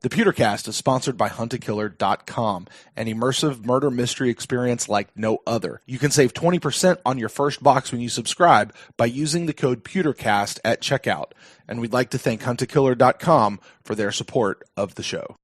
The Pewtercast is sponsored by huntakiller.com, an immersive murder mystery experience like no other. You can save 20% on your first box when you subscribe by using the code Pewtercast at checkout. And we'd like to thank huntakiller.com for their support of the show.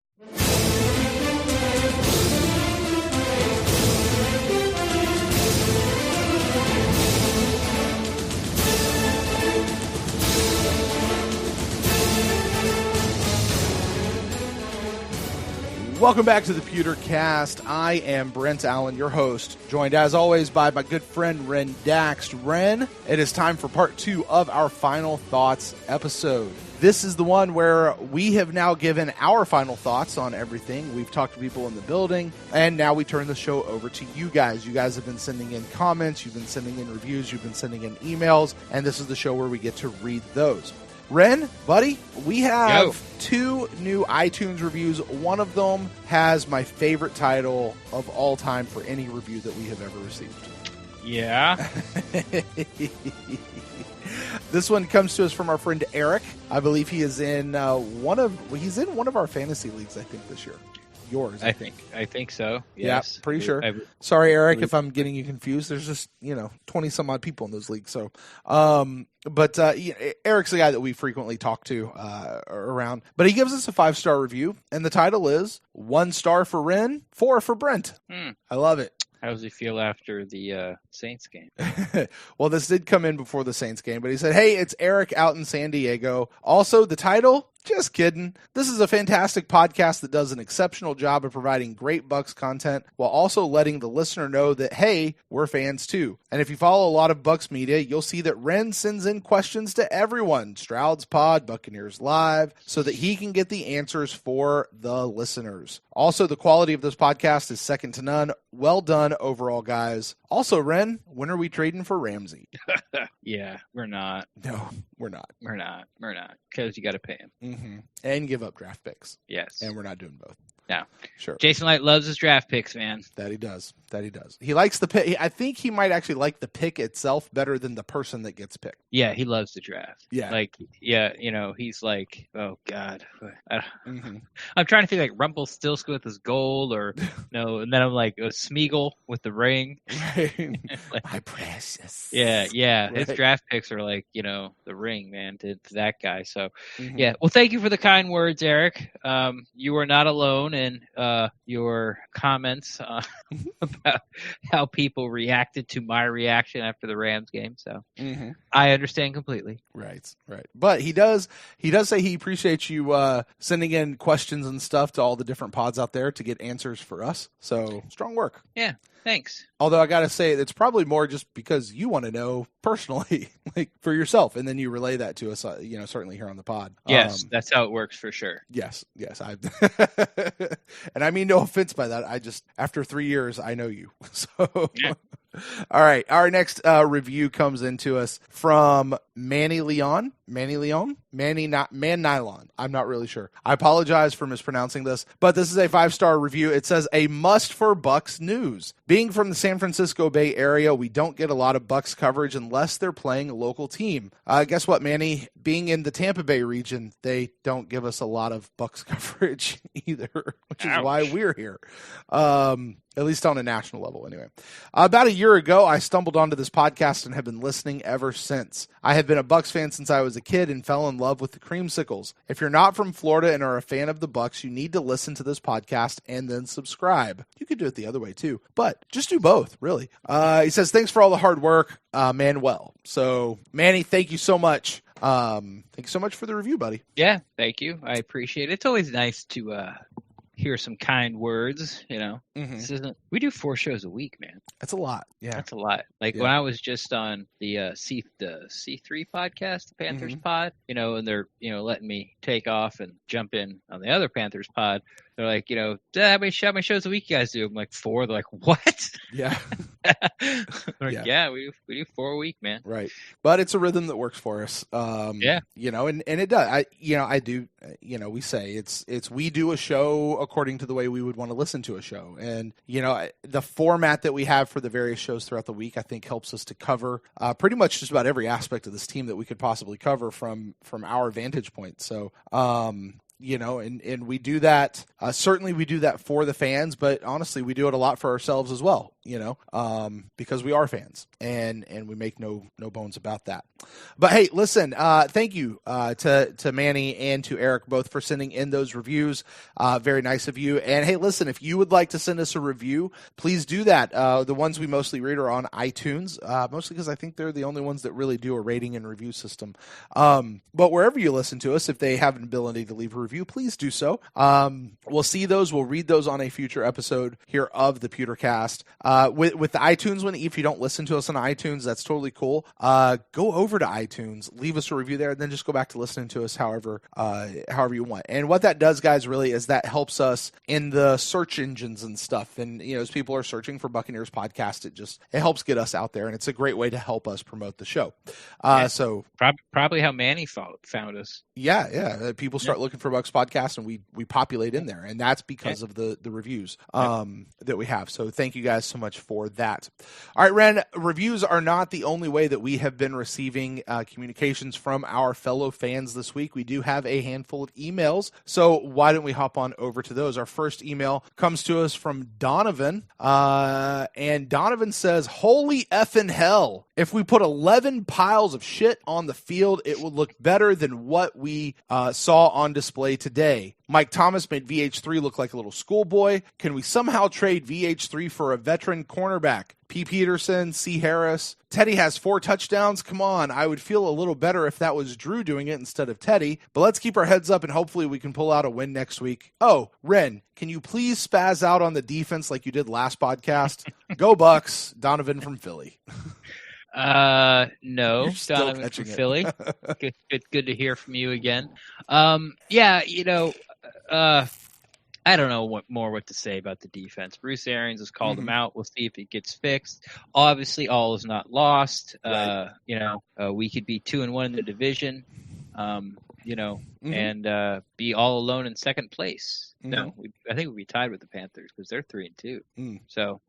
Welcome back to the Pewtercast. I am Brent Allen, your host, joined as always by my good friend Ren Daxt. Ren, it is time for part 2 of our Final Thoughts episode. This is the one where we have now given our final thoughts on everything. We've talked to people in the building, and now we turn the show over to you guys. You guys have been sending in comments, you've been sending in reviews, you've been sending in emails, and this is the show where we get to read those. Ren, buddy, we have 2 new iTunes reviews. One of them has my favorite title of all time for any review that we have ever received. Yeah. This one comes to us from our friend Eric. I believe he is in one of our fantasy leagues, I think, this year. Yours. I think so. Yeah, Yes. pretty sure. Sorry, Eric, if I'm getting you confused. There's just, 20 some odd people in those leagues. So, but Eric's the guy that we frequently talk to around. But he gives us a 5-star review, and the title is 1 star for Ren, 4 for Brent. I love it. How does he feel after the Saints game? Well, this did come in before the Saints game, but he said, "Hey, it's Eric out in San Diego. Also, the title, just kidding. This is a fantastic podcast that does an exceptional job of providing great Bucs content while also letting the listener know that, hey, we're fans too. And if you follow a lot of Bucs media, you'll see that Ren sends in questions to everyone, Stroud's Pod, Buccaneers Live, so that he can get the answers for the listeners. Also, the quality of this podcast is second to none. Well done overall, guys. Also, Ren, when are we trading for Ramsey?" Yeah, we're not. No, we're not. We're not. Because you got to pay him. Mm-hmm. And give up draft picks. Yes. And we're not doing both. No. Sure. Jason Light loves his draft picks, man. That he does. He likes the pick. I think he might actually like the pick itself better than the person that gets picked. Yeah, he loves the draft. Yeah. He's like, oh, God. I'm trying to think like Rumpelstiltskin with his gold or, no, and then I'm like, Smeagol with the ring. Right. Like, my precious. Yeah. Right. His draft picks are like, the ring, man, to that guy. So, yeah. Well, thank you for the kind words, Eric. You are not alone in your comments about how people reacted to my reaction after the Rams game. So I understand completely. Right. But he does say he appreciates you sending in questions and stuff to all the different pods out there to get answers for us. So strong work. Yeah. Thanks. Although I got to say, it's probably more just because you want to know personally, like for yourself, and then you relay that to us, certainly here on the pod. Yes, that's how it works for sure. Yes. And I mean no offense by that. I just, after 3 years, I know you. So, yeah. All right. Our next review comes into us from Manny Nylon. I'm not really sure. I apologize for mispronouncing this, but this is a 5-star review. It says, a must for Bucs news. Being from the San Francisco Bay Area, we don't get a lot of Bucs coverage unless they're playing a local team. Guess what, Manny? Being in the Tampa Bay region, they don't give us a lot of Bucs coverage either, which is why we're here. At least on a national level, anyway. About a year ago, I stumbled onto this podcast and have been listening ever since. I have been a Bucs fan since I was a kid and fell in love with the Creamsicles. If you're not from Florida and are a fan of the Bucs, you need to listen to this podcast and then subscribe. You could do it the other way too, but just do both, really. He says, thanks for all the hard work, Manuel. So, Manny, thank you so much. Thank you so much for the review, buddy. Yeah, thank you. I appreciate it. It's always nice to hear some kind words, This isn't, we do 4 shows a week, man. That's a lot. Yeah. That's a lot. Like when I was just on the C3 podcast, the Panthers pod, and they're, letting me take off and jump in on the other Panthers pod. They're like, how many shows a week you guys do? I'm like, 4. They're like, what? Yeah. Like, yeah, we do 4 a week, man. Right. But it's a rhythm that works for us. Yeah. And it does. I do, we say it's we do a show according to the way we would want to listen to a show. And, the format that we have for the various shows throughout the week, I think helps us to cover pretty much just about every aspect of this team that we could possibly cover from our vantage point. So, and we do that. Certainly we do that for the fans, but honestly, we do it a lot for ourselves as well, because we are fans and we make no bones about that. But hey, listen, thank you to Manny and to Eric both for sending in those reviews. Very nice of you. And hey, listen, if you would like to send us a review, please do that. The ones we mostly read are on iTunes, mostly because I think they're the only ones that really do a rating and review system. But wherever you listen to us, if they have an ability to leave a review, please do so. We'll see those. We'll read those on a future episode here of the Pewtercast. With the iTunes one, if you don't listen to us on iTunes, that's totally cool. Go over to iTunes, leave us a review there, and then just go back to listening to us however you want. And what that does, guys, really is that helps us in the search engines and stuff. And as people are searching for Buccaneers podcast, it helps get us out there, and it's a great way to help us promote the show. So probably how Manny found us. Yeah. People start looking for Bucks podcast, and we populate in there, and that's because of the reviews that we have. So thank you guys so much for that. All right, Ren, reviews are not the only way that we have been receiving communications from our fellow fans this week. We do have a handful of emails, so why don't we hop on over to those? Our first email comes to us from Donovan, and Donovan says, "Holy effing hell. If we put 11 piles of shit on the field, it would look better than what we saw on display today. Mike Thomas made VH3 look like a little schoolboy. Can we somehow trade VH3 for a veteran cornerback? P. Peterson, C. Harris. Teddy has 4 touchdowns. Come on, I would feel a little better if that was Drew doing it instead of Teddy. But let's keep our heads up and hopefully we can pull out a win next week. Oh, Ren, can you please spaz out on the defense like you did last podcast? Go Bucks, Donovan from Philly." No, Donovan from Philly. Good to hear from you again. I don't know what to say about the defense. Bruce Arians has called him out. We'll see if it gets fixed. Obviously, all is not lost. Right. We could be 2-1 in the division, and be all alone in second place. No, I think we'd be tied with the Panthers because they're 3-2. So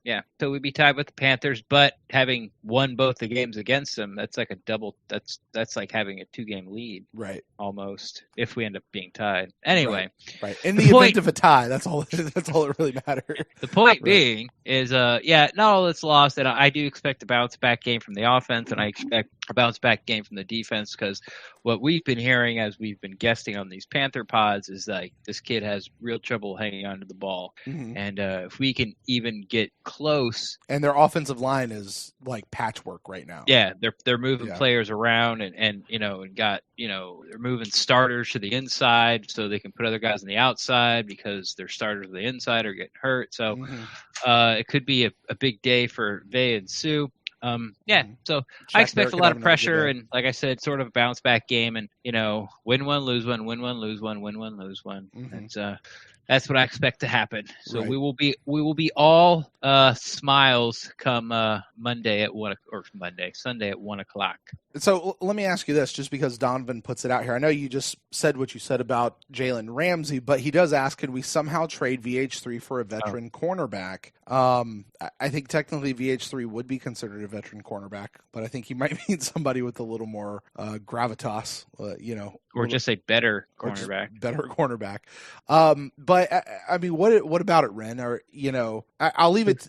we'd be tied with the Panthers, but having won both the games against them, that's like a double. That's like having a 2-game lead, right? Almost, if we end up being tied. Anyway, right. In the event of a tie, that's all. That's all that really matters. The point being is, not all that's lost, and I do expect a bounce back game from the offense, and I expect a bounce back game from the defense because what we've been hearing as we've been guesting on these Panther pods is like this kid has real trouble hanging onto the ball, and if we can even get close, and their offensive line is like patchwork right now. Yeah, they're moving players around, and they're moving starters to the inside so they can put other guys on the outside because their starters on the inside are getting hurt. So it could be a big day for Vea and Sue. So I expect a lot of pressure and, like I said, sort of a bounce back game and, win one, lose one, win one, lose one, win one, lose one. That's what I expect to happen. So we will be all smiles come Sunday at 1:00. So let me ask you this, just because Donovan puts it out here. I know you just said what you said about Jalen Ramsey, but he does ask, could we somehow trade VH3 for a veteran cornerback? I think technically VH3 would be considered a veteran cornerback, but I think he might mean somebody with a little more gravitas, or just a better cornerback. Better cornerback. But I mean, what about it, Ren? Or I'll leave it.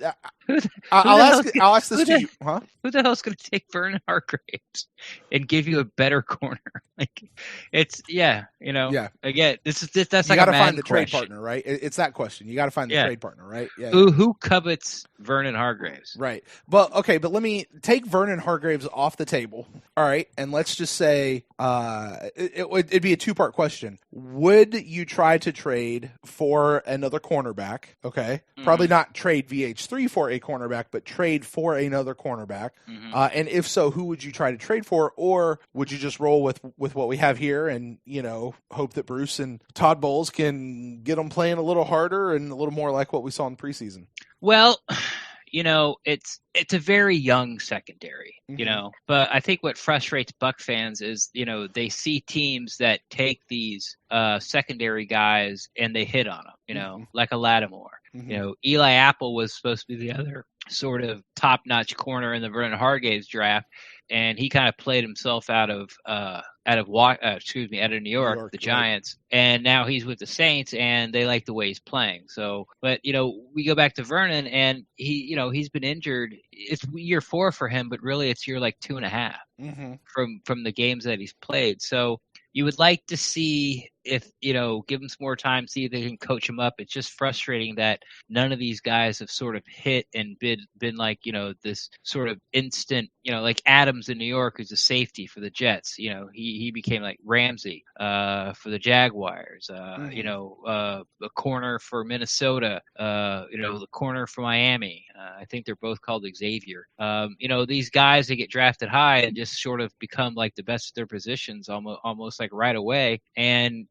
I'll ask this to you. Huh? Who the hell's going to take Vernon Hargreaves and give you a better corner? Like, it's again, that's like you got to question. find the trade partner, right? It's that question. You got to find the trade partner, right? Yeah. Who covets Vernon Hargreaves? Right. Well, okay, but let me take Vernon Hargreaves off the table. All right, and let's just say it'd be a 2-part question. Would you try to trade for another cornerback? Okay, probably not trade VH3 for a cornerback, but trade for another cornerback. And if so, who would you try to trade for, or would you just roll with what we have here and hope that Bruce and Todd Bowles can get them playing a little harder and a little more like what we saw in preseason? Well, it's a very young secondary, but I think what frustrates Buck fans is, they see teams that take these secondary guys and they hit on them, like a Lattimore. Eli Apple was supposed to be the other sort of top-notch corner in the Vernon Hargreaves draft, and he kind of played himself out of out of New York, the Giants, right. And now he's with the Saints, and they like the way he's playing. So, but we go back to Vernon, and he's been injured. It's year 4 for him, but really it's year like 2.5 from the games that he's played. So you would like to see if, give him some more time, see if they can coach him up. It's just frustrating that none of these guys have sort of hit and been like, this sort of instant, like Adams in New York, who's a safety for the Jets. He became like Ramsey for the Jaguars, a corner for Minnesota, the corner for Miami. I think they're both called Xavier. These guys, they get drafted high and just sort of become like the best of their positions almost like right away. And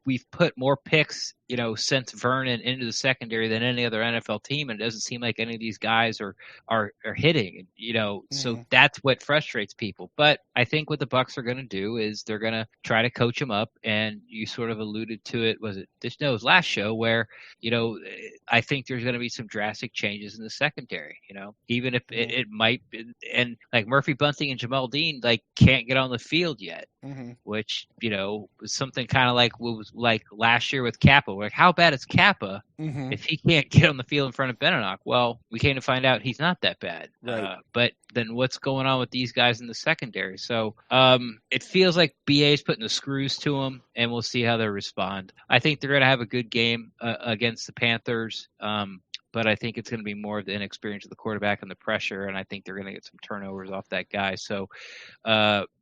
we've put more picks, since Vernon into the secondary than any other NFL team, and it doesn't seem like any of these guys are hitting. So that's what frustrates people. But I think what the Bucs are going to do is they're going to try to coach him up, and you sort of alluded to it. Was it last show where I think there's going to be some drastic changes in the secondary. Even if it might be, and like Murphy Bunting and Jamal Dean like can't get on the field yet, which was something kind of like what was like last year with Kappa. Like, how bad is Kappa if he can't get on the field in front of Beninock? Well, we came to find out he's not that bad. Right. But then what's going on with these guys in the secondary? So it feels like BA's putting the screws to them, and we'll see how they respond. I think they're going to have a good game against the Panthers. But I think it's going to be more of the inexperience of the quarterback and the pressure, and I think they're going to get some turnovers off that guy. So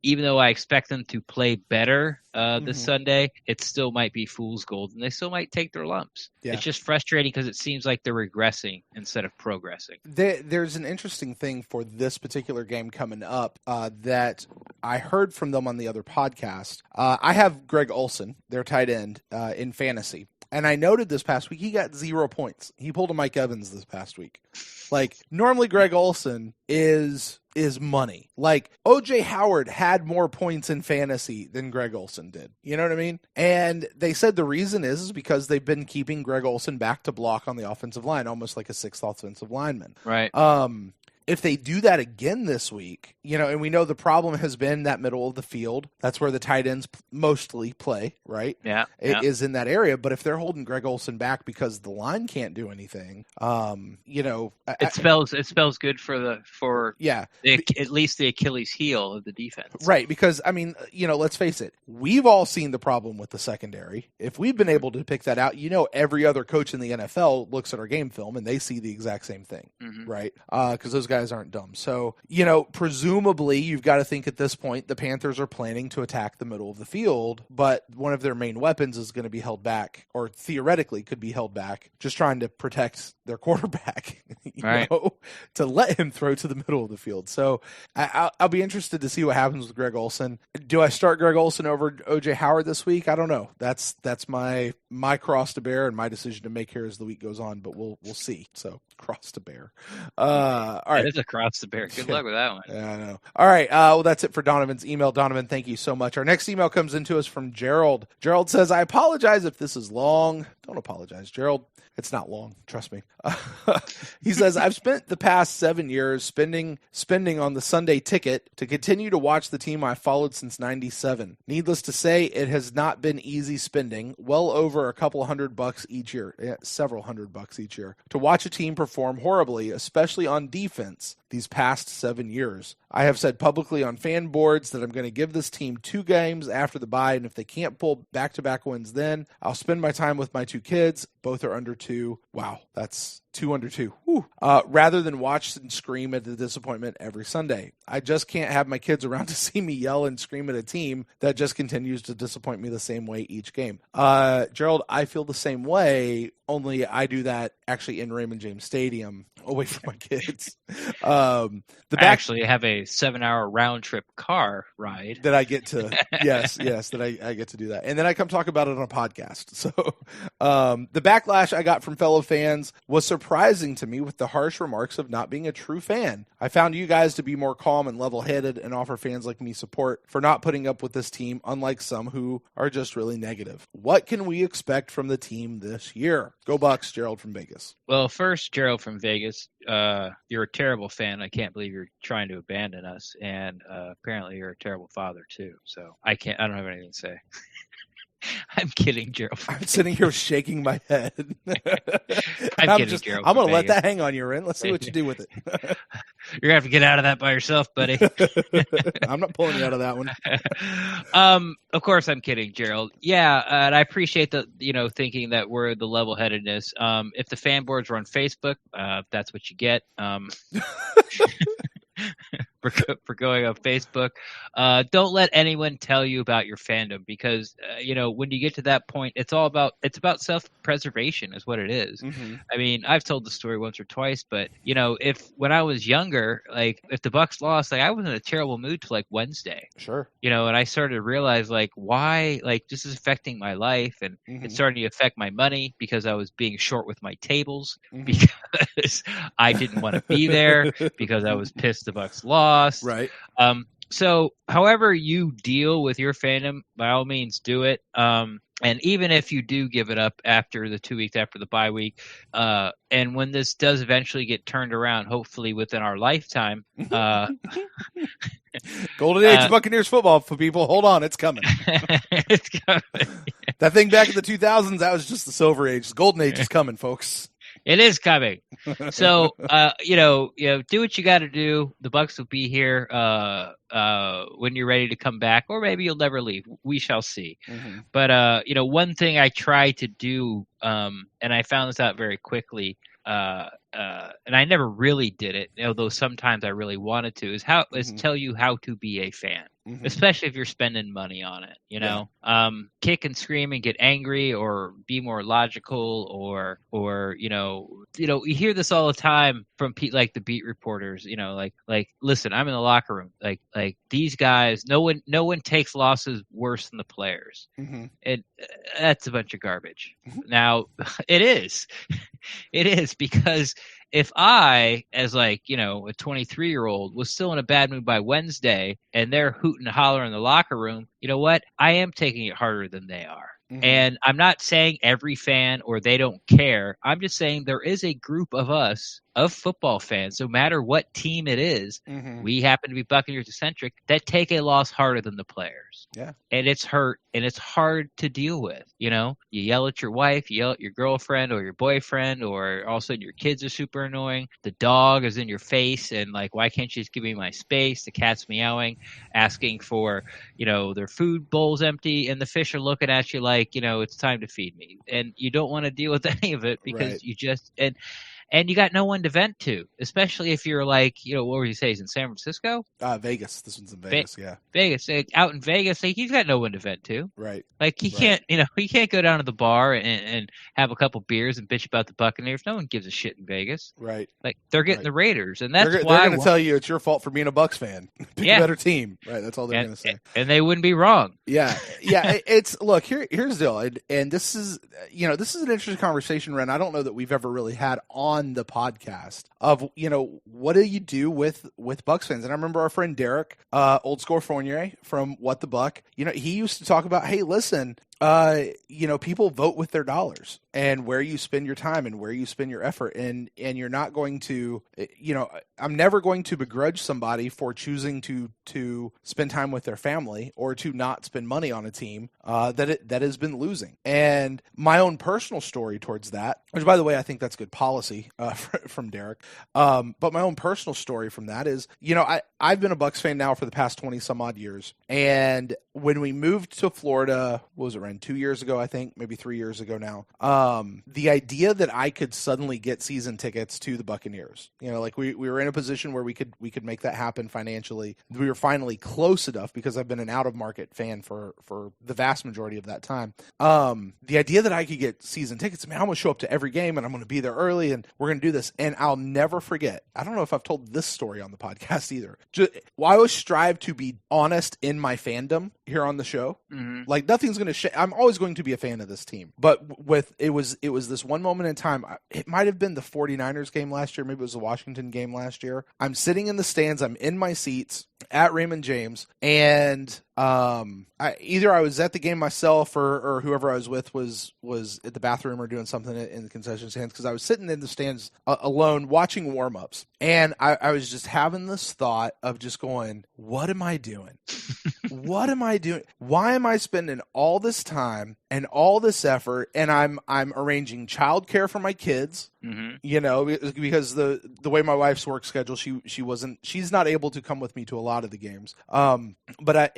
even though I expect them to play better this Sunday, it still might be fool's gold, and they still might take their lumps. Yeah. It's just frustrating because it seems like they're regressing instead of progressing. There's an interesting thing for this particular game coming up that I heard from them on the other podcast. I have Greg Olsen, their tight end, in fantasy. And I noted this past week, he got 0 points. He pulled a Mike Evans this past week. Like, normally Greg Olsen is money. Like, O.J. Howard had more points in fantasy than Greg Olsen did. You know what I mean? And they said the reason is because they've been keeping Greg Olsen back to block on the offensive line, almost like a sixth offensive lineman. Right. If they do that again this week, and we know the problem has been that middle of the field. That's where the tight ends mostly play, right? Yeah. It is in that area. But if they're holding Greg Olsen back because the line can't do anything, it spells good for at least the Achilles heel of the defense. Right. Because, let's face it. We've all seen the problem with the secondary. If we've been able to pick that out, every other coach in the NFL looks at our game film and they see the exact same thing, right? Because those guys aren't dumb. So, presumably you've got to think at this point the Panthers are planning to attack the middle of the field, but one of their main weapons is going to be held back, or theoretically could be held back, just trying to protect their quarterback, to let him throw to the middle of the field. So I'll be interested to see what happens with Greg Olsen. Do I start Greg Olsen over O.J. Howard this week? I don't know. That's my cross to bear and my decision to make here as the week goes on, but we'll see. So cross to bear. All right. It is a cross to bear. Good luck with that one. Yeah, I know. All right. Well, that's it for Donovan's email. Donovan, thank you so much. Our next email comes into us from Gerald. Gerald says, I apologize if this is long. Don't apologize, Gerald. It's not long. Trust me. He says, I've spent the past 7 years spending on the Sunday ticket to continue to watch the team I followed since 97. Needless to say, it has not been easy spending well over a couple $100 each year, several $100 each year, to watch a team perform horribly, especially on defense, these past 7 years. I have said publicly on fan boards that I'm going to give this team 2 games after the bye, and if they can't pull back-to-back wins then, I'll spend my time with my 2 kids. Both are under 2. Wow, that's 2 under 2. Rather than watch and scream at the disappointment every Sunday. I just can't have my kids around to see me yell and scream at a team that just continues to disappoint me the same way each game. Gerald, I feel the same way, only I do that actually in Raymond James Stadium away from my kids. I actually have a 7-hour round trip car ride that I get to. yes, that I get to do that. And then I come talk about it on a podcast. So the backlash I got from fellow fans was surprising to me with the harsh remarks of not being a true fan. I found you guys to be more calm and level-headed and offer fans like me support for not putting up with this team, unlike some who are just really negative. What can we expect from the team this year? Go Bucks, Gerald from Vegas. Well, first, Gerald from Vegas, you're a terrible fan. I can't believe you're trying to abandon us, and apparently you're a terrible father too. So I don't have anything to say. I'm kidding, Gerald. I'm sitting here shaking my head. I'm kidding, Gerald. I'm going to let that hang on you, Ren. Let's see what you do with it. You're going to have to get out of that by yourself, buddy. I'm not pulling you out of that one. Of course, I'm kidding, Gerald. Yeah, and I appreciate the thinking that we're the level-headedness. If the fan boards were on Facebook, that's what you get. For going on Facebook, don't let anyone tell you about your fandom, because when you get to that point, it's about self-preservation is what it is. Mm-hmm. I mean, I've told the story once or twice, but if when I was younger, like if the Bucks lost, like I was in a terrible mood till like Wednesday. Sure. And I started to realize like why like this is affecting my life, and it's starting to affect my money because I was being short with my tables because I didn't want to be there because I was pissed the Bucks lost. Right. So however you deal with your fandom, by all means do it. And even if you do give it up after the 2 weeks after the bye week, and when this does eventually get turned around, hopefully within our lifetime, Golden Age of Buccaneers football for people. Hold on, it's coming. It's coming. That thing back in the 2000s, that was just the Silver Age. The Golden Age is coming, folks. It is coming. So, do what you got to do. The Bucks will be here when you're ready to come back, or maybe you'll never leave. We shall see. Mm-hmm. But one thing I try to do, and I found this out very quickly, and I never really did it, although sometimes I really wanted to, is tell you how to be a fan. Especially if you're spending money on it, kick and scream and get angry, or be more logical, or you hear this all the time from like the beat reporters, like listen, I'm in the locker room, like these guys, no one takes losses worse than the players. And that's a bunch of garbage. Now it is because if I, as like, a 23-year-old was still in a bad mood by Wednesday and they're hooting and hollering in the locker room, you know what? I am taking it harder than they are. And I'm not saying every fan or they don't care. I'm just saying there is a group of us, of football fans, no matter what team it is, we happen to be Buccaneers eccentric, that take a loss harder than the players. Yeah. And it's hurt, and it's hard to deal with. You yell at your wife, you yell at your girlfriend or your boyfriend, or all of a sudden your kids are super annoying. The dog is in your face and like, why can't you just give me my space? The cat's meowing, asking for, their food bowl's empty, and the fish are looking at you like, it's time to feed me. And you don't want to deal with any of it because you just, and you got no one to vent to, especially if you're like, what were you saying? He's in San Francisco? Vegas. This one's in Vegas, yeah. Vegas. Out in Vegas, like, he's got no one to vent to. Right. Like, he can't, he can't go down to the bar and have a couple beers and bitch about the Buccaneers. No one gives a shit in Vegas. Right. Like, they're getting the Raiders, and that's they're why going to tell you it's your fault for being a Bucs fan. Pick a better team. Right, that's all they're going to say. And they wouldn't be wrong. Yeah. Look, here's the deal, and this is, this is an interesting conversation, Ren. I don't know that we've ever really had on the podcast of, what do you do with Bucs fans? And I remember our friend Derek, old school Fournier from What the Buck, he used to talk about, hey, listen, people vote with their dollars, and where you spend your time and where you spend your effort. And you're not going to, I'm never going to begrudge somebody for choosing to spend time with their family or to not spend money on a team that has been losing. And my own personal story towards that, which by the way, I think that's good policy from Derek. But my own personal story from that is, I've been a Bucs fan now for the past 20 some odd years. And when we moved to Florida, what was it, around 2 years ago, I think, maybe 3 years ago now, the idea that I could suddenly get season tickets to the Buccaneers, like we were in a position where we could make that happen financially. We were finally close enough, because I've been an out of market fan for the vast majority of that time. The idea that I could get season tickets, I'm going to show up to every game and I'm going to be there early and we're going to do this. And I'll never forget, I don't know if I've told this story on the podcast either. I always strive to be honest in my fandom here on the show. Like, nothing's going to I'm always going to be a fan of this team. But it was this one moment in time. It might have been the 49ers game last year. Maybe it was the Washington game last year. I'm sitting in the stands. I'm in my seats. at Raymond James, and either I was at the game myself or whoever I was with was at the bathroom or doing something in the concession stands, because I was sitting in the stands alone watching warm-ups, and I was just having this thought of just going, what am I doing? What am I doing? Why am I spending all this time and all this effort, and I'm arranging childcare for my kids, you know, because the way my wife's work schedule, she's not able to come with me to a lot of the games. But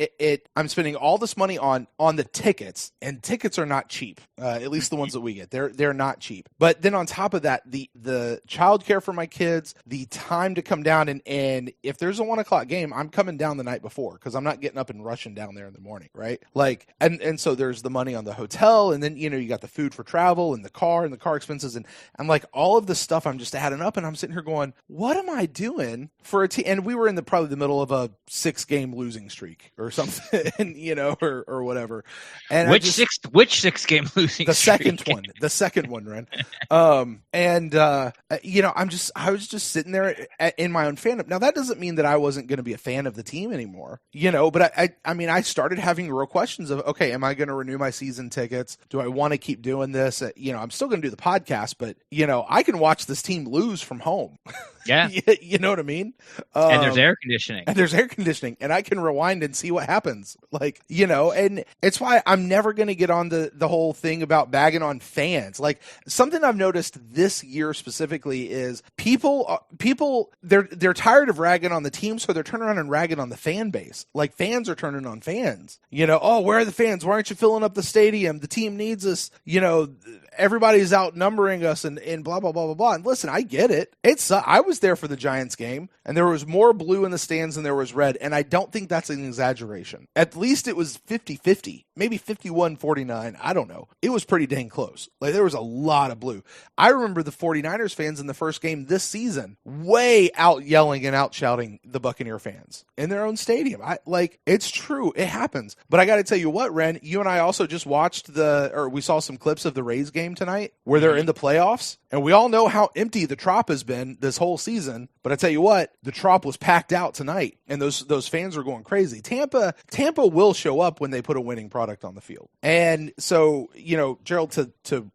I'm spending all this money on the tickets, and tickets are not cheap. At least the ones that we get, they're not cheap. But then on top of that, the childcare for my kids, the time to come down, and if there's a 1:00 game, I'm coming down the night before, because I'm not getting up and rushing down there in the morning, right? Like, and so there's the money on the hotel, and then, you know, you got the food for travel and the car expenses, and I'm like, all of this stuff I'm just adding up, and I'm sitting here going, what am I doing for a team? And we were in probably the middle of a 6-game losing streak or something, you know, or whatever. And which 6-game losing the streak? The second one, Ren. You know, I was just sitting there in my own fandom. Now, that doesn't mean that I wasn't going to be a fan of the team anymore, you know, but I mean, I started having real questions of, okay, am I going to renew my season tickets? Do I want to keep doing this? You know, I'm still going to do the podcast, but, you know, I can watch this team lose from home. Yeah. You know what I mean? And there's air conditioning. And I can rewind and see what happens. Like, you know, and it's why I'm never going to get on the whole thing about bagging on fans. Like, something I've noticed this year specifically is people they're tired of ragging on the team, so they're turning around and ragging on the fan base. Like, fans are turning on fans. You know, oh, where are the fans? Why aren't you filling up the stadium? The team needs us. You know, everybody's outnumbering us and blah, blah, blah, blah, blah. And listen, I get it. I was there for the Giants game, and there was more blue in the stands than there was red, and I don't think that's an exaggeration. At least it was 50-50, maybe 51-49. I don't know. It was pretty dang close. Like, there was a lot of blue. I remember the 49ers fans in the first game this season way out yelling and out shouting the Buccaneer fans in their own stadium. It's true. It happens. But I got to tell you what, Ren, you and I also just watched we saw some clips of the Rays game tonight where they're in the playoffs, and we all know how empty the Trop has been this whole season. But I tell you what, the Trop was packed out tonight, and those fans are going crazy. Tampa will show up when they put a winning product on the field. And so, you know, Gerald, to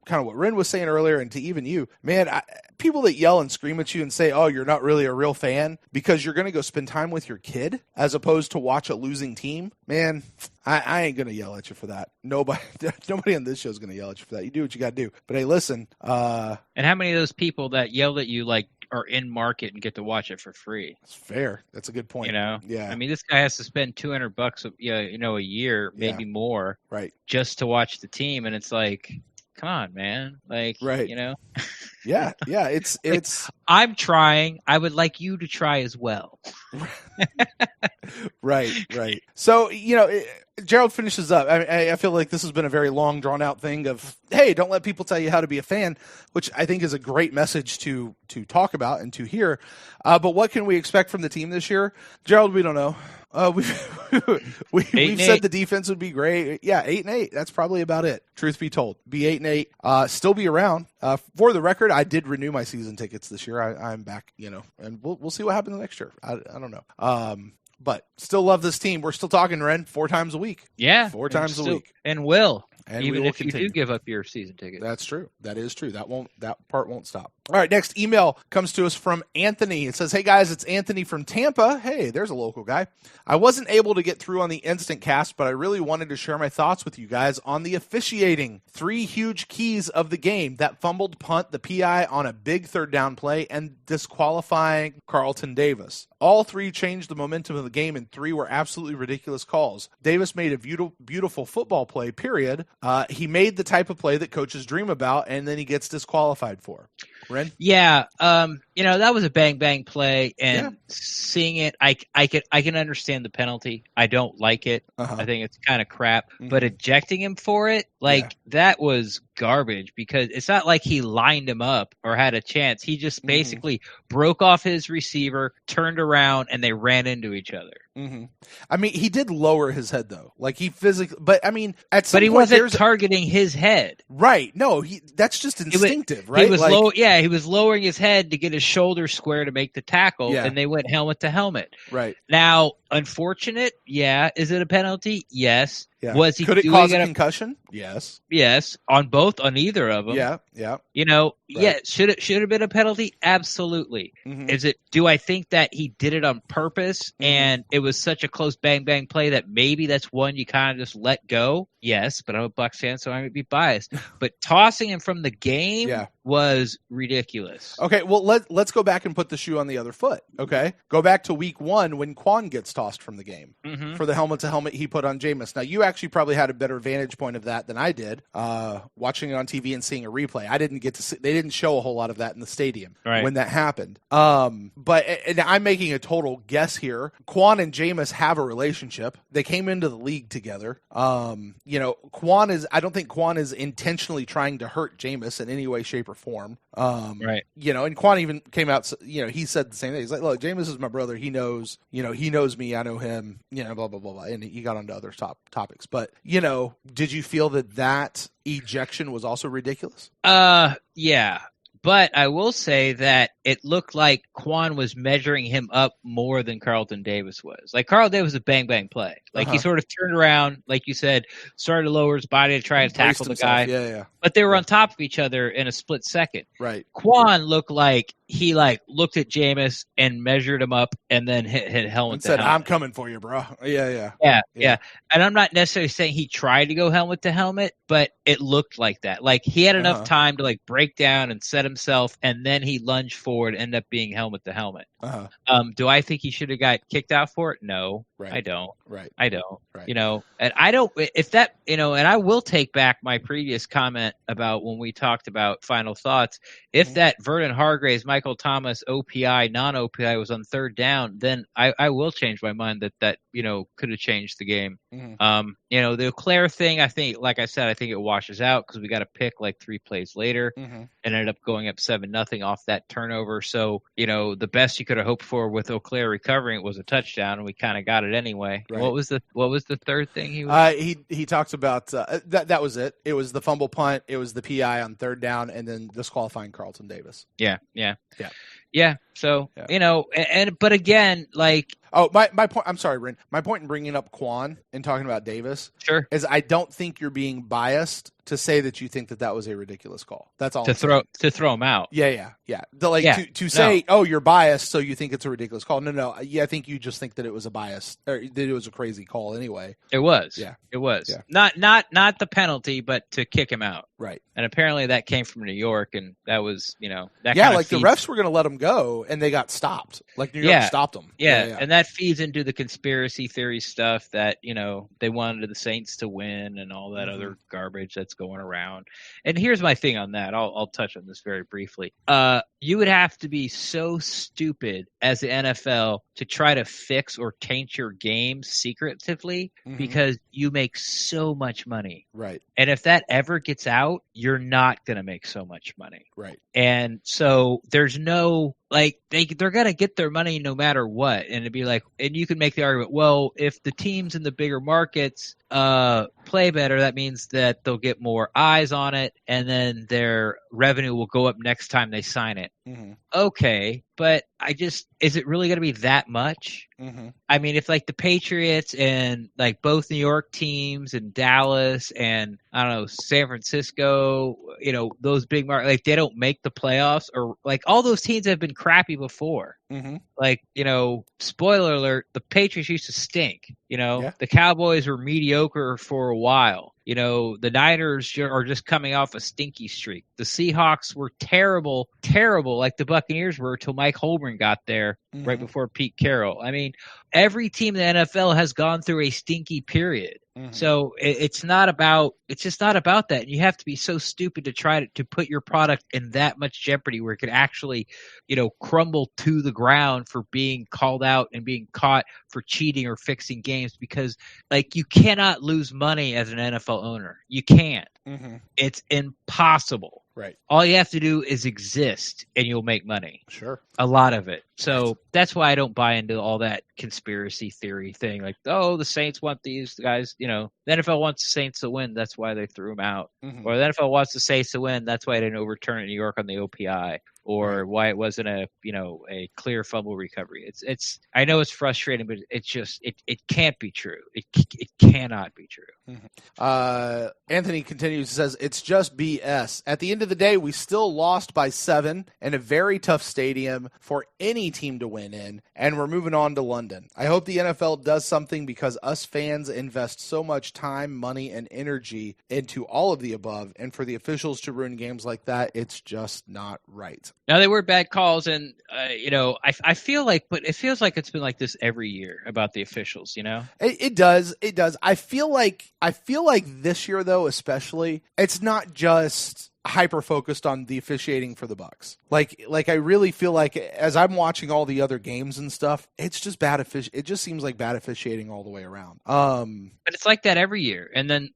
kind of what Ren was saying earlier, and to even you, man, people that yell and scream at you and say, oh, you're not really a real fan because you're going to go spend time with your kid as opposed to watch a losing team, man, I ain't going to yell at you for that. Nobody on this show is going to yell at you for that. You do what you got to do. But hey, listen. And how many of those people that yelled at you, like, are in market and get to watch it for free? It's fair. That's a good point. You know? Yeah. I mean, this guy has to spend $200, you know, a year, maybe more, right, just to watch the team. And it's like, come on, man. Like, right, you know? Yeah. It's like, I'm trying. I would like you to try as well. Right. So, you know, Gerald finishes up. I feel like this has been a very long, drawn-out thing of, hey, don't let people tell you how to be a fan, which I think is a great message to talk about and to hear. But what can we expect from the team this year? Gerald, we don't know. We've said the defense would be great. Yeah, 8-8. That's probably about it. Truth be told, be 8-8. Still be around. For the record, I did renew my season tickets this year. I'm back, you know, and we'll see what happens next year. I don't know. But still love this team. We're still talking, Ren, 4 times a week. Yeah, 4 times a week, and will. And even we will if you do give up your season ticket. That's true. That is true. That part won't stop. All right, next email comes to us from Anthony. It says, hey guys, it's Anthony from Tampa. Hey, there's a local guy. I wasn't able to get through on the instant cast, but I really wanted to share my thoughts with you guys on the officiating. 3 huge keys of the game: that fumbled punt, the PI on a big 3rd down play, and disqualifying Carlton Davis. All 3 changed the momentum of the game, and 3 were absolutely ridiculous calls. Davis made a beautiful football play, period. He made the type of play that coaches dream about, and then he gets disqualified for. Ren? Yeah, you know, that was a bang play, and seeing it, I can understand the penalty. I don't like it. I think it's kind of crap. But ejecting him for it, that was garbage, because it's not like he lined him up or had a chance. He just basically broke off his receiver, turned around, and they ran into each other. I mean, he did lower his head though, like he physically. But I mean, at some but he point, wasn't targeting his head. Right? No, that's just instinctive, right? He was he was lowering his head to get his shoulder square to make the tackle, and they went helmet to helmet. Right. Now, unfortunate. Yeah. Is it a penalty? Yes. Yeah. Was he Could it doing cause a it? concussion? Yes. Yes. On either of them. Yeah. Yeah. Should it have been a penalty? Absolutely. Mm-hmm. Do I think that he did it on purpose and it was such a close bang bang play that maybe that's one you kind of just let go? Yes, but I'm a Bucs fan, so I might be biased. But tossing him from the game was ridiculous. Okay, well let's go back and put the shoe on the other foot. Okay, go back to week 1 when Quan gets tossed from the game for the helmet to helmet he put on Jameis. Now you actually probably had a better vantage point of that than I did, watching it on TV and seeing a replay. I didn't get to see, they didn't show a whole lot of that in the stadium when that happened. But and I'm making a total guess here. Quan and Jameis have a relationship. They came into the league together. I don't think Quan is intentionally trying to hurt Jameis in any way, shape, or form. And Quan even came out, he said the same thing. He's like, look, Jameis is my brother. He knows me. I know him, blah, blah, blah, blah. And he got onto other topics. But, did you feel that ejection was also ridiculous? Yeah. But I will say that it looked like Quan was measuring him up more than Carlton Davis was. Like, Carlton Davis was a bang-bang play. Like, he sort of turned around, like you said, started to lower his body to try to tackle the guy. Yeah. But they were on top of each other in a split second. Right. Quan looked like he, looked at Jameis and measured him up and then hit helmet and to said, helmet. I'm coming for you, bro. Yeah. And I'm not necessarily saying he tried to go helmet to helmet, but it looked like that. Like, he had enough time to, break down and set himself, and then he lunged forward and ended up being helmet to helmet. Do I think he should have got kicked out for it? No, I don't. I don't. And I don't, if that, and I will take back my previous comment about when we talked about final thoughts. If that Vernon Hargraves, Michael Thomas, OPI, non-OPI was on third down, then I will change my mind that could have changed the game. The Leclerc thing, I think, like I said, I think it washes out because we got a pick 3 plays later and ended up going up 7-0 off that turnover. So, the best you could have hoped for with Leclerc recovering it was a touchdown, and we kind of got it anyway. Right. What was the third thing he was? He talks about that was it. It was the fumble punt, it was the PI on third down, and then disqualifying Carlton Davis. Yeah. So, but again, my point, I'm sorry, Ren. My point in bringing up Quan and talking about Davis is I don't think you're being biased to say that you think that was a ridiculous call. That's all. To throw him out. Yeah. To say, oh, you're biased, so you think it's a ridiculous call. No. Yeah, I think you just think that it was a bias, or that it was a crazy call anyway. It was. Yeah. It was. Yeah. Not the penalty, but to kick him out. Right. And apparently that came from New York, and that was, the refs were going to let him go, and they got stopped. New York stopped them. Yeah, and that feeds into the conspiracy theory stuff that, they wanted the Saints to win and all that other garbage that's going around. And here's my thing on that. I'll touch on this very briefly. You would have to be so stupid as the NFL to try to fix or taint your game secretively because you make so much money. Right. And if that ever gets out, you're not going to make so much money. Right. And so there's no they're going to get their money no matter what. And it'd be and you can make the argument, well, if the teams in the bigger markets play better, that means that they'll get more eyes on it, and then their revenue will go up next time they sign it. Okay, but is it really going to be that much? I mean, if the Patriots and both New York teams and Dallas and I don't know, San Francisco, those big markets, they don't make the playoffs, or all those teams have been crappy before. Spoiler alert, the Patriots used to stink. The Cowboys were mediocre for a while. The Niners are just coming off a stinky streak. The Seahawks were terrible, like the Buccaneers were till Mike Holmgren got there right before Pete Carroll. I mean, every team in the NFL has gone through a stinky period. So it's just not about that. You have to be so stupid to try to put your product in that much jeopardy where it could actually, crumble to the ground for being called out and being caught for cheating or fixing games, because you cannot lose money as an NFL owner. You can't. It's impossible. Right. All you have to do is exist and you'll make money. Sure. A lot of it. So that's why I don't buy into all that conspiracy theory thing. Like, oh, the Saints want these guys, the NFL wants the Saints to win. That's why they threw them out. Mm-hmm. Or the NFL wants the Saints to win. That's why they didn't overturn it in New York on the OPI. Or why it wasn't a clear fumble recovery. It's I know it's frustrating, but it's just it can't be true. It cannot be true. Mm-hmm. Anthony continues, says it's just BS. At the end of the day, we still lost by 7 in a very tough stadium for any team to win in, and we're moving on to London. I hope the NFL does something because us fans invest so much time, money, and energy into all of the above, and for the officials to ruin games like that, it's just not right. Now, they were bad calls, and, I feel like, but it feels like it's been like this every year about the officials, It does. It does. I feel like this year, though, especially, it's not just hyper focused on the officiating for the Bucs. Like I really feel like as I'm watching all the other games and stuff, it's just bad it just seems like bad officiating all the way around. But it's like that every year. And then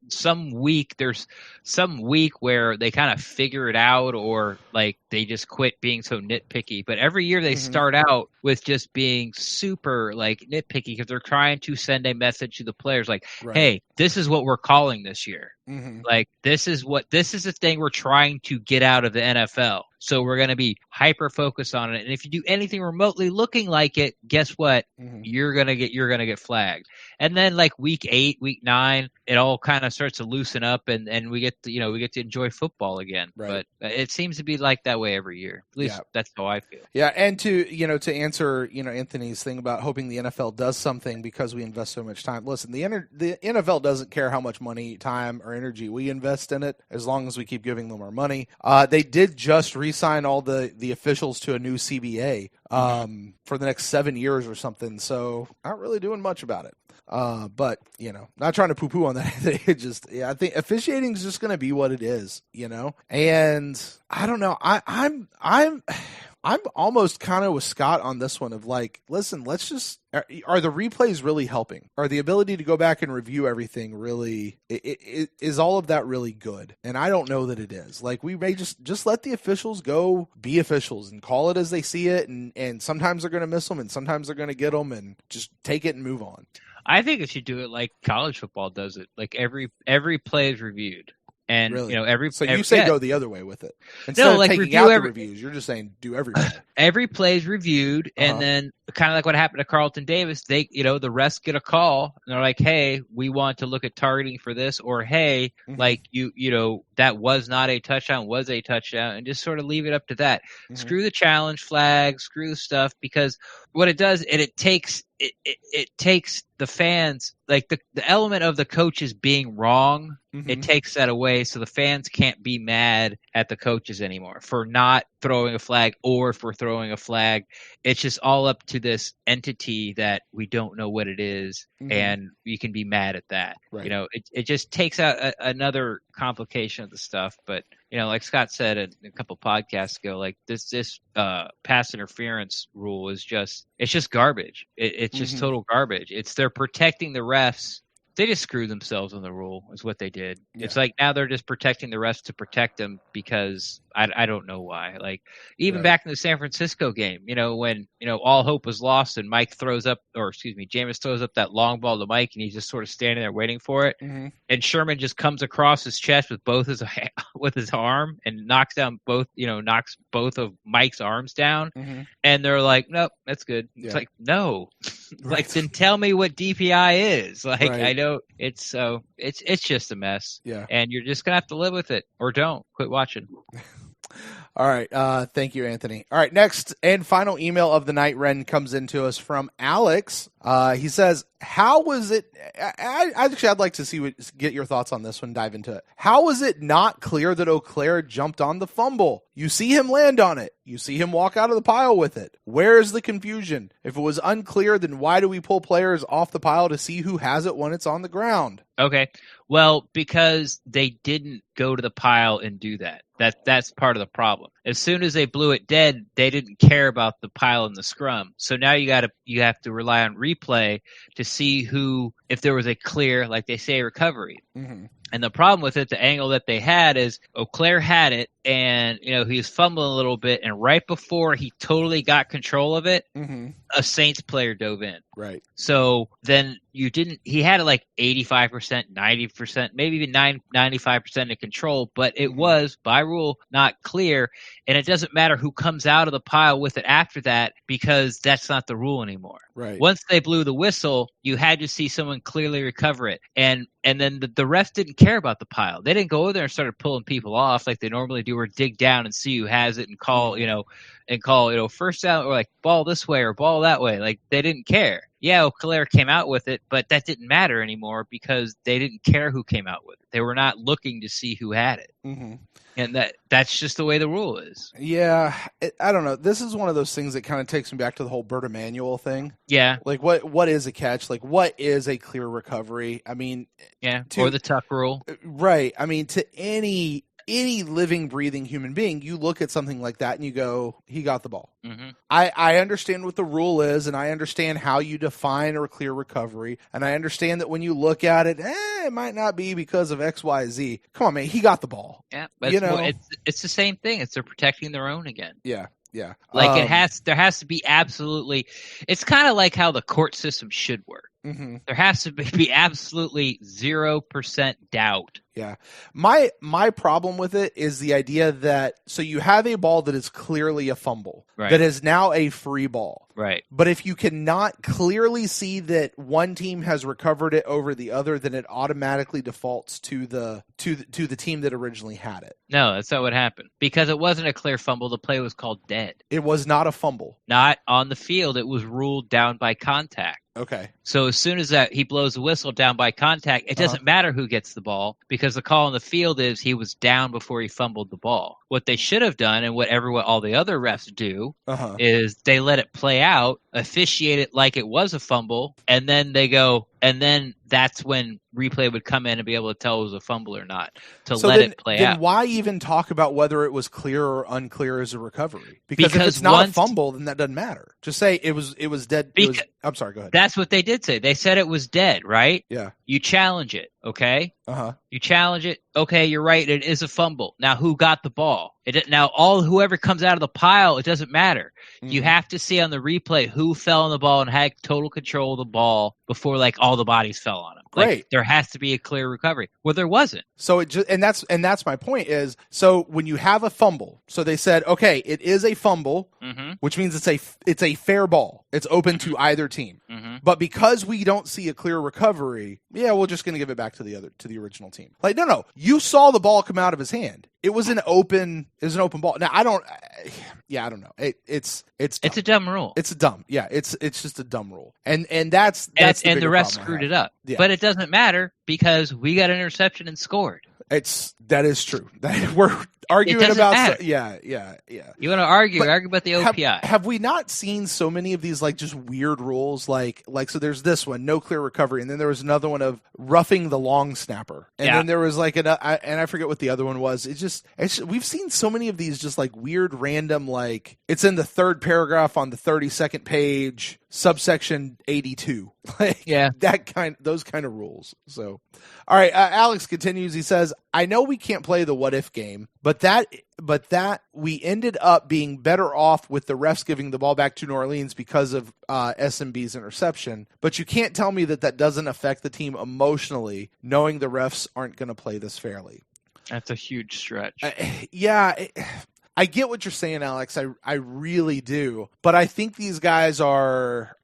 there's some week where they kind of figure it out, or like they just quit being so nitpicky. But every year they start out with just being super like nitpicky because they're trying to send a message to the players like, hey, this is what we're calling this year. Mm-hmm. Like this is the thing we're trying to get out of the NFL. So we're going to be hyper focused on it. And if you do anything remotely looking like it, guess what? Mm-hmm. You're going to get flagged. And then like week 8, week 9, it all kind of starts to loosen up and we get to enjoy football again. Right. But it seems to be like that way every year. At least that's how I feel. Yeah. And to answer, Anthony's thing about hoping the NFL does something because we invest so much time. Listen, the NFL doesn't care how much money, time, or energy we invest in it as long as we keep giving them our money. They did just re-sign all the officials to a new CBA for the next 7 years or something. So not really doing much about it. But not trying to poo-poo on that. I think officiating is just going to be what it is, and I don't know. I'm almost kind of with Scott on this one of like, listen, are the replays really helping? Are the ability to go back and review everything really, is all of that really good? And I don't know that it is. Like, we may just let the officials go be officials and call it as they see it. And sometimes they're going to miss them and sometimes they're going to get them and just take it and move on. I think it should do it like college football does it. Like every play is reviewed. And really? You go the other way with it. Instead of taking out the reviews, you're just saying do every play. Every play is reviewed, and then kind of like what happened to Carlton Davis, they the refs get a call and they're like, hey, we want to look at targeting for this, or hey, like that was not a touchdown, was a touchdown, and just sort of leave it up to that. Screw the challenge flag, screw the stuff, because what it does, it takes the fans, like the element of the coaches being wrong, it takes that away, so the fans can't be mad at the coaches anymore for not throwing a flag or for throwing a flag. It's just all up to this entity that we don't know what it is, and you can be mad at that. Right. It just takes out another complication of the stuff. But like Scott said a couple podcasts ago, like this pass interference rule is just garbage. It's just total garbage. They're protecting the refs. They just screwed themselves on the rule is what they did. Yeah. It's like now they're just protecting the refs to protect them because I don't know why. Like even back in the San Francisco game, when all hope was lost and Jameis throws up that long ball to Mike and he's just sort of standing there waiting for it, and Sherman just comes across his chest with his arm and knocks both of Mike's arms down, and they're like, nope, that's good. Yeah. It's like, no, like then tell me what DPI is. Like I know it's just a mess. Yeah, and you're just gonna have to live with it or don't quit watching. All right. Thank you, Anthony. All right. Next and final email of the night, Ren, comes into us from Alex. He says, how was it? I'd like to get your thoughts on this one, dive into it. How was it not clear that Auclair jumped on the fumble? You see him land on it. You see him walk out of the pile with it. Where is the confusion? If it was unclear, then why do we pull players off the pile to see who has it when it's on the ground? Okay. Well, because they didn't go to the pile and do that. That's part of the problem. as soon as they blew it dead, they didn't care about the pile in the scrum. So now you have to rely on replay to see if there was a clear, like they say, recovery. Mm-hmm. And the problem with it, the angle that they had is Auclair had it, and he was fumbling a little bit, and right before he totally got control of it, a Saints player dove in. Right. So then he had it like 85%, 90%, maybe even 95% of control, but it was, by rule, not clear, and it doesn't matter who comes out of the pile with it after that, because that's not the rule anymore. Right. Once they blew the whistle, you had to see someone clearly recover it, and then the refs didn't care about the pile. They didn't go over there and started pulling people off like they normally do, or dig down and see who has it and call, first down, or like ball this way or ball that way. Like, they didn't care. Yeah, Auclair came out with it, but that didn't matter anymore because they didn't care who came out with it. They were not looking to see who had it. Mm-hmm. And that's just the way the rule is. Yeah, I don't know. This is one of those things that kind of takes me back to the whole Bert Emanuel thing. Yeah. Like, what is a catch? Like, what is a clear recovery? I mean... Yeah, or the tuck rule. Right. I mean, to any living, breathing human being, you look at something like that and you go, he got the ball. Mm-hmm. I understand what the rule is, and I understand how you define a clear recovery, and I understand that when you look at it, it might not be because of X, Y, Z. Come on, man, he got the ball. Yeah, but it's the same thing. It's they're protecting their own again. Yeah. Yeah. Like there has to be absolutely, it's kind of like how the court system should work. Mm-hmm. There has to be absolutely 0% doubt. Yeah. My problem with it is the idea that, so you have a ball that is clearly a fumble, right, that is now a free ball. Right. But if you cannot clearly see that one team has recovered it over the other, then it automatically defaults to the team that originally had it. No, that's not what happened. Because it wasn't a clear fumble, the play was called dead. It was not a fumble. Not on the field, it was ruled down by contact. Okay. So as soon as he blows the whistle down by contact, it doesn't matter who gets the ball, because the call on the field is he was down before he fumbled the ball. What they should have done, and what all the other refs do, is they let it play out, officiate it like it was a fumble, and then they go, and then that's when replay would come in and be able to tell it was a fumble or not, it play out. Then why even talk about whether it was clear or unclear as a recovery? Because if it's not a fumble, then that doesn't matter. Just say it was dead. I'm sorry, go ahead. That's what they did say. They said it was dead, right? Yeah. You challenge it, okay? You challenge it. Okay, you're right. It is a fumble. Now, who got the ball? Whoever comes out of the pile, it doesn't matter. Mm-hmm. You have to see on the replay who fell on the ball and had total control of the ball before all the bodies fell on him. Right. There has to be a clear recovery. Well, there wasn't. So that's my point is, so when you have a fumble, so they said, okay, it is a fumble, which means it's a fair ball. It's open to either team. Mm-hmm. But because we don't see a clear recovery, we're just going to give it back to the original team. Like, no, you saw the ball come out of his hand. It was an open ball. Now I don't know. It's a dumb rule. It's just a dumb rule. And that's the refs screwed it up. Yeah. But it doesn't matter because we got an interception and scored. That is true. We're arguing about yeah. You want to argue about the OPI. Have we not seen so many of these just weird rules like so there's this one, no clear recovery, and then there was another one of roughing the long snapper. And then there was and I forget what the other one was. We've seen so many of these just weird random it's in the third paragraph on the 32nd page, subsection 82. Those kind of rules. So all right, Alex continues. He says, I know we can't play the what if game, but that we ended up being better off with the refs giving the ball back to New Orleans because of SMB's interception. But you can't tell me that doesn't affect the team emotionally, knowing the refs aren't going to play this fairly. That's a huge stretch. I get what you're saying, Alex. I really do. But I think these guys are...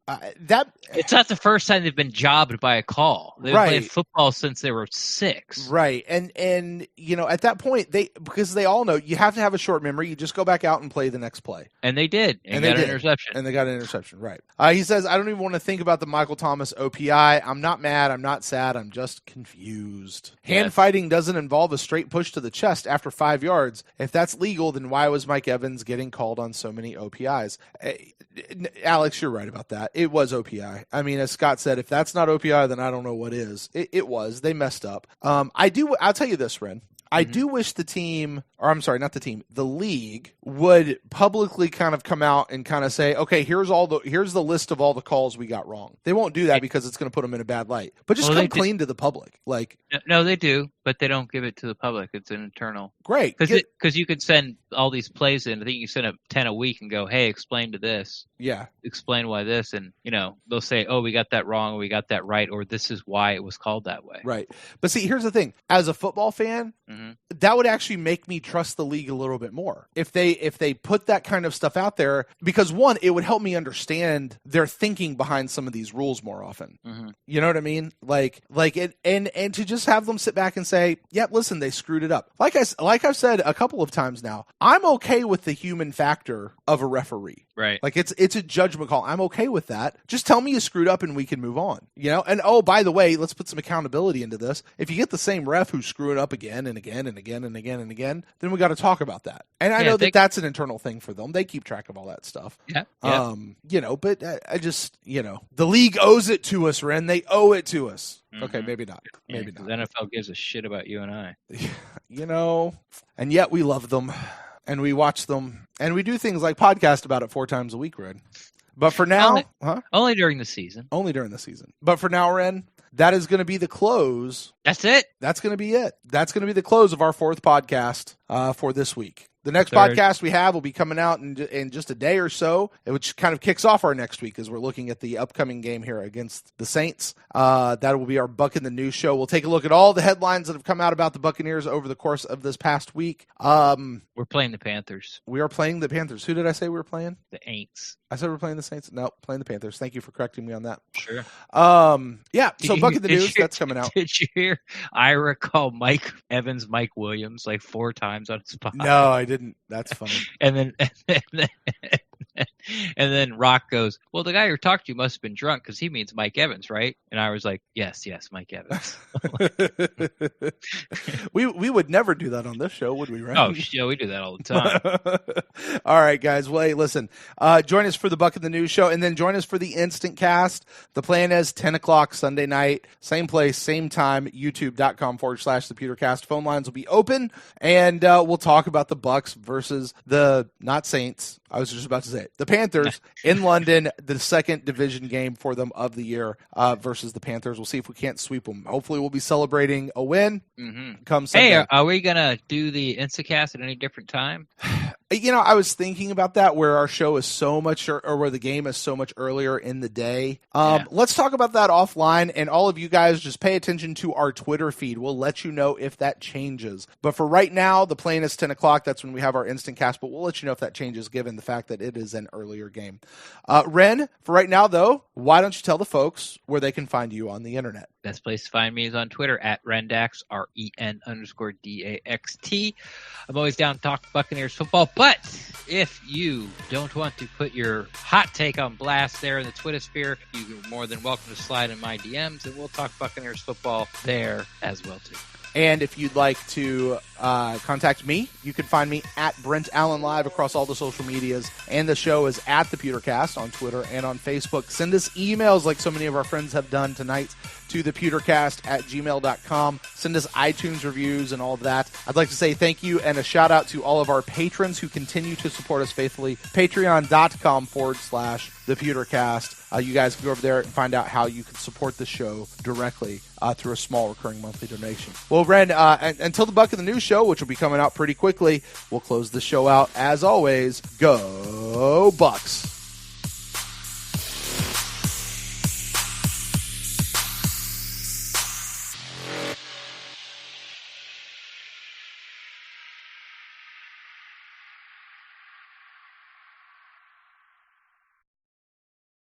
it's not the first time they've been jobbed by a call. They've been playing football since they were 6. Right. And at that point, because they all know you have to have a short memory. You just go back out and play the next play. And they did. And got an interception. And they got an interception. Right. He says, I don't even want to think about the Michael Thomas OPI. I'm not mad. I'm not sad. I'm just confused. Hand fighting doesn't involve a straight push to the chest after 5 yards. If that's legal, then why was Mike Evans getting called on so many OPIs? Alex, you're right about that. It was OPI. I mean, as Scott said, if that's not OPI, then I don't know what is. It was. They messed up. I'll tell you this, Ren. I do wish the team, or I'm sorry, not the team, the league would publicly kind of come out and kind of say, okay, here's the list of all the calls we got wrong. They won't do that because it's going to put them in a bad light. But just come clean to the public. Like, no, they do, but they don't give it to the public. It's an internal. Great. Because you could send all these plays in. I think you send up 10 a week and go, hey, explain to this. Yeah. Explain why this. And, they'll say, oh, we got that wrong, or we got that right, or this is why it was called that way. Right. But see, here's the thing. As a football fan, that would actually make me trust the league a little bit more. If they put that kind of stuff out there, because one, it would help me understand their thinking behind some of these rules more often. You know what I mean? Like it, and to just have them sit back and say, yep, listen, they screwed it up. Like I've said a couple of times now, I'm okay with the human factor of a referee. Right. Like it's a judgment call. I'm okay with that. Just tell me you screwed up and we can move on. And oh, by the way, let's put some accountability into this. If you get the same ref who's screwing up again and again and again and again and again, then we got to talk about that. And I know that's an internal thing for them. They keep track of all that stuff. Yeah. But I just, the league owes it to us, Ren. They owe it to us. Okay, maybe not. Maybe not. The NFL gives a shit about you and I. And yet we love them. And we watch them, and we do things like podcast about it 4 times a week, Ren. But for now... Only during the season. Only during the season. But for now, Ren, that is going to be the close. That's it. That's going to be it. That's going to be the close of our 4th podcast for this week. The next podcast we have will be coming out in just a day or so, which kind of kicks off our next week as we're looking at the upcoming game here against the Saints. That will be our Buck in the News show. We'll take a look at all the headlines that have come out about the Buccaneers over the course of this past week. We're playing the Panthers. We are playing the Panthers. Who did I say we were playing? The Aints. I said we're playing the Saints. No, playing the Panthers. Thank you for correcting me on that. Sure. Yeah, so Buck in the News, that's coming out. Did you hear Ira call Mike Evans Mike Williams like 4 times on his podcast? No, I didn't. That's funny. And then Rock goes, well, the guy who talked to you must have been drunk because he means Mike Evans, right? And I was like, yes, Mike Evans. We would never do that on this show, would we, right? Oh, yeah, we do that all the time. All right, guys. Well, hey, listen, join us for the Buck in the News show, and then join us for the Instant Cast. The plan is 10 o'clock Sunday night, same place, same time, youtube.com/the Pewtercast. Phone lines will be open, and we'll talk about the Bucks versus the, not Saints, I was just about to say it, the Panthers in London, the second division game for them of the year versus the Panthers. We'll see if we can't sweep them. Hopefully we'll be celebrating a win come Sunday. Hey, are we going to do the Instacast at any different time? I was thinking about that, where our show is so much, or where the game is so much earlier in the day. Let's talk about that offline, and all of you guys just pay attention to our Twitter feed. We'll let you know if that changes. But for right now, the plan is 10 o'clock. That's when we have our Instant Cast, but we'll let you know if that changes given the fact that it is an earlier game. Ren, for right now, though, why don't you tell the folks where they can find you on the internet? Best place to find me is on Twitter at Rendax, REN_DAXT. I'm always down to talk Buccaneers football, but if you don't want to put your hot take on blast there in the Twitter sphere, you're more than welcome to slide in my DMs, and we'll talk Buccaneers football there as well, too. And if you'd like to contact me, you can find me at Brent Allen Live across all the social medias. And the show is at the Pewtercast on Twitter and on Facebook. Send us emails like so many of our friends have done tonight to thepewtercast@gmail.com. Send us iTunes reviews and all of that. I'd like to say thank you and a shout out to all of our patrons who continue to support us faithfully. Patreon.com/thepewtercast. You guys can go over there and find out how you can support the show directly through a small recurring monthly donation. Well, Ren, until the Buck in the News show, which will be coming out pretty quickly, we'll close the show out as always. Go Bucks!